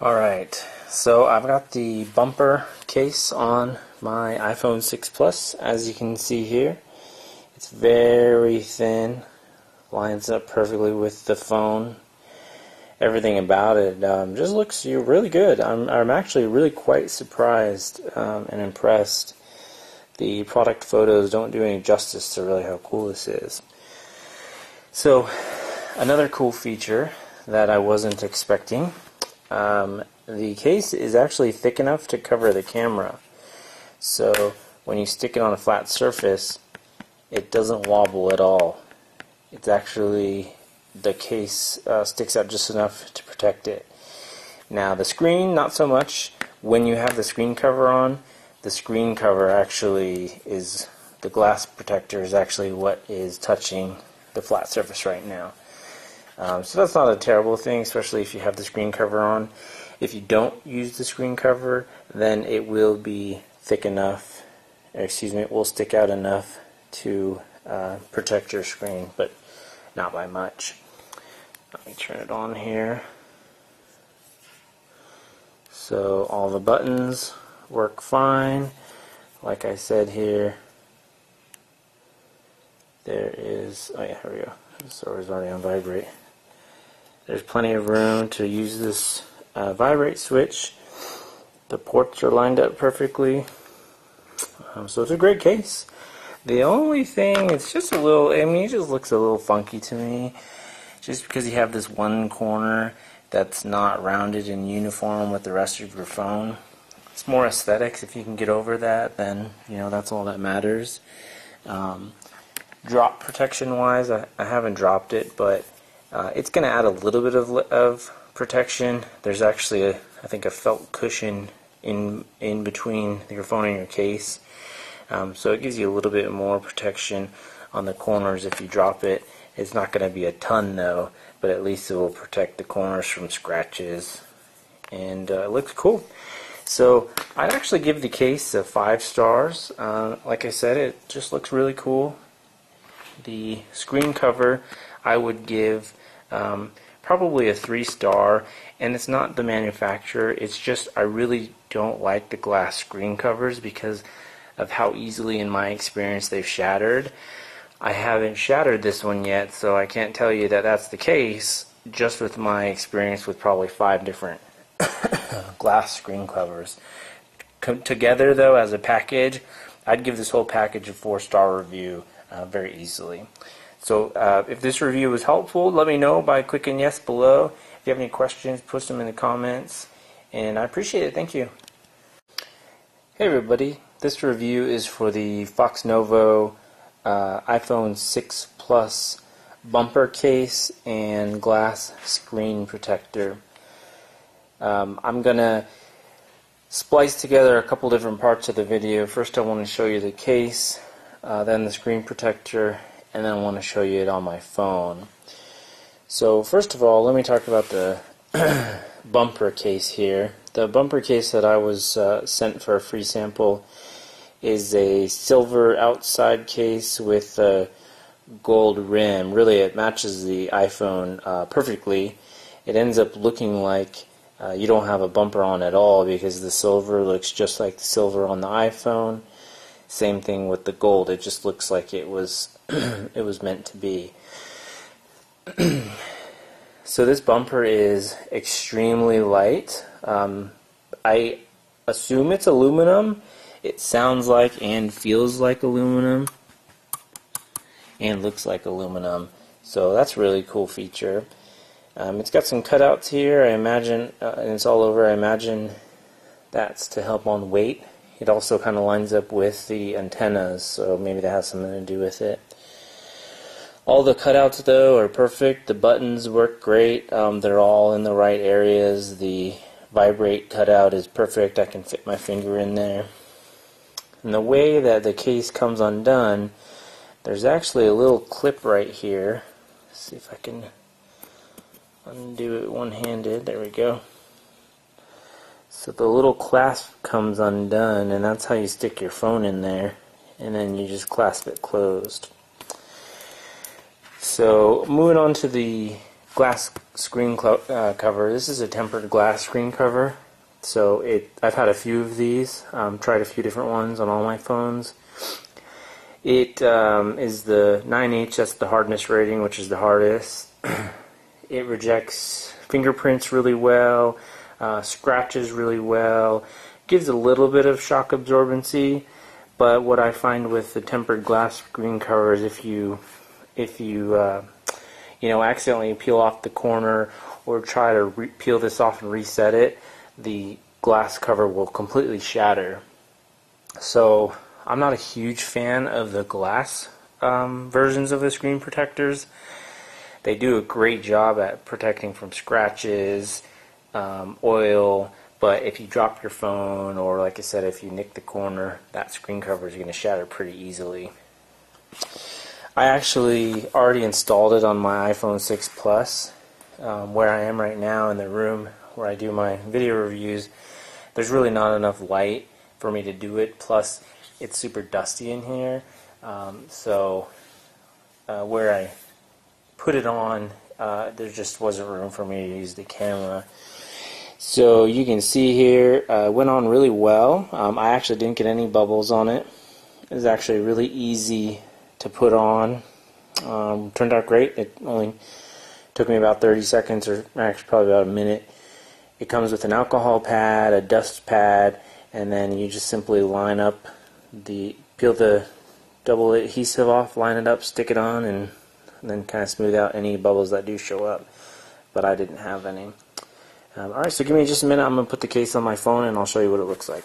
Alright, so I've got the bumper case on my iPhone 6 Plus, as you can see here. It's very thin, lines up perfectly with the phone. Everything about it just looks really good. I'm actually really quite surprised and impressed. The product photos don't do any justice to really how cool this is. So, another cool feature that I wasn't expecting. The case is actually thick enough to cover the camera, so when you stick it on a flat surface it doesn't wobble at all. It's actually, the case sticks out just enough to protect it. Now the screen, not so much. When you have the screen cover on, the screen cover actually is, the glass protector is actually what is touching the flat surface right now. So that's not a terrible thing, especially if you have the screen cover on. If you don't use the screen cover, then it will be thick enough, it will stick out enough to protect your screen, but not by much. Let me turn it on here. So all the buttons work fine. Like I said here, there is, oh yeah, here we go. This is already on vibrate. There's plenty of room to use this vibrate switch. The ports are lined up perfectly. So it's a great case. The only thing, it's just a little, it just looks a little funky to me. Just because you have this one corner that's not rounded and uniform with the rest of your phone. It's more aesthetics. If you can get over that, then that's all that matters. Drop protection wise, I haven't dropped it, but it's going to add a little bit of protection. There's actually I think a felt cushion in between your phone and your case, so it gives you a little bit more protection on the corners if you drop it. It's not going to be a ton though, but at least it will protect the corners from scratches, and it looks cool. So I'd actually give the case 5 stars. Like I said, it just looks really cool. The screen cover I would give probably a 3-star, and it's not the manufacturer, it's just I really don't like the glass screen covers because of how easily, in my experience, they've shattered. I haven't shattered this one yet, so I can't tell you that that's the case, just with my experience with probably 5 different glass screen covers. Together though, as a package, I'd give this whole package a 4-star review very easily. So if this review was helpful, let me know by clicking yes below. If you have any questions, post them in the comments, and I appreciate it. Thank you. Hey everybody, this review is for the Foxnovo iPhone 6 Plus bumper case and glass screen protector. I'm gonna splice together a couple different parts of the video. First I want to show you the case, then the screen protector, and then I want to show you it on my phone. So first of all, let me talk about the bumper case here. The bumper case that I was sent for a free sample is a silver outside case with a gold rim. Really, it matches the iPhone perfectly. It ends up looking like you don't have a bumper on at all because the silver looks just like the silver on the iPhone. Same thing with the gold. It just looks like it was it was meant to be. So this bumper is extremely light. I assume it's aluminum. It sounds like and feels like aluminum and looks like aluminum. So that's a really cool feature. It's got some cutouts here, I imagine, and it's all over. I imagine that's to help on weight. It also kind of lines up with the antennas, so maybe that has something to do with it. All the cutouts, though, are perfect. The buttons work great. They're all in the right areas. The vibrate cutout is perfect. I can fit my finger in there. And the way that the case comes undone, there's actually a little clip right here. Let's see if I can undo it one-handed. There we go. So the little clasp comes undone, and that's how you stick your phone in there, and then you just clasp it closed. So moving on to the glass screen cover. This is a tempered glass screen cover. So I've had a few of these, tried a few different ones on all my phones. It is the 9H, that's the hardness rating, which is the hardest. It rejects fingerprints really well, scratches really well, gives a little bit of shock absorbency, but what I find with the tempered glass screen cover is if you accidentally peel off the corner or try to peel this off and reset it, the glass cover will completely shatter. So I'm not a huge fan of the glass versions of the screen protectors. They do a great job at protecting from scratches, oil, but if you drop your phone, or like I said, if you nick the corner, that screen cover is going to shatter pretty easily. I actually already installed it on my iPhone 6 Plus. Where I am right now in the room where I do my video reviews, there's really not enough light for me to do it, plus it's super dusty in here, so where I put it on, there just wasn't room for me to use the camera. So you can see here, it went on really well. I actually didn't get any bubbles on it. It was actually really easy to put on. Turned out great. It only took me about 30 seconds, or actually probably about a minute. It comes with an alcohol pad, a dust pad, and then you just simply line up peel the double adhesive off, line it up, stick it on, and then kind of smooth out any bubbles that do show up. But I didn't have any. Alright, so give me just a minute. I'm going to put the case on my phone and I'll show you what it looks like.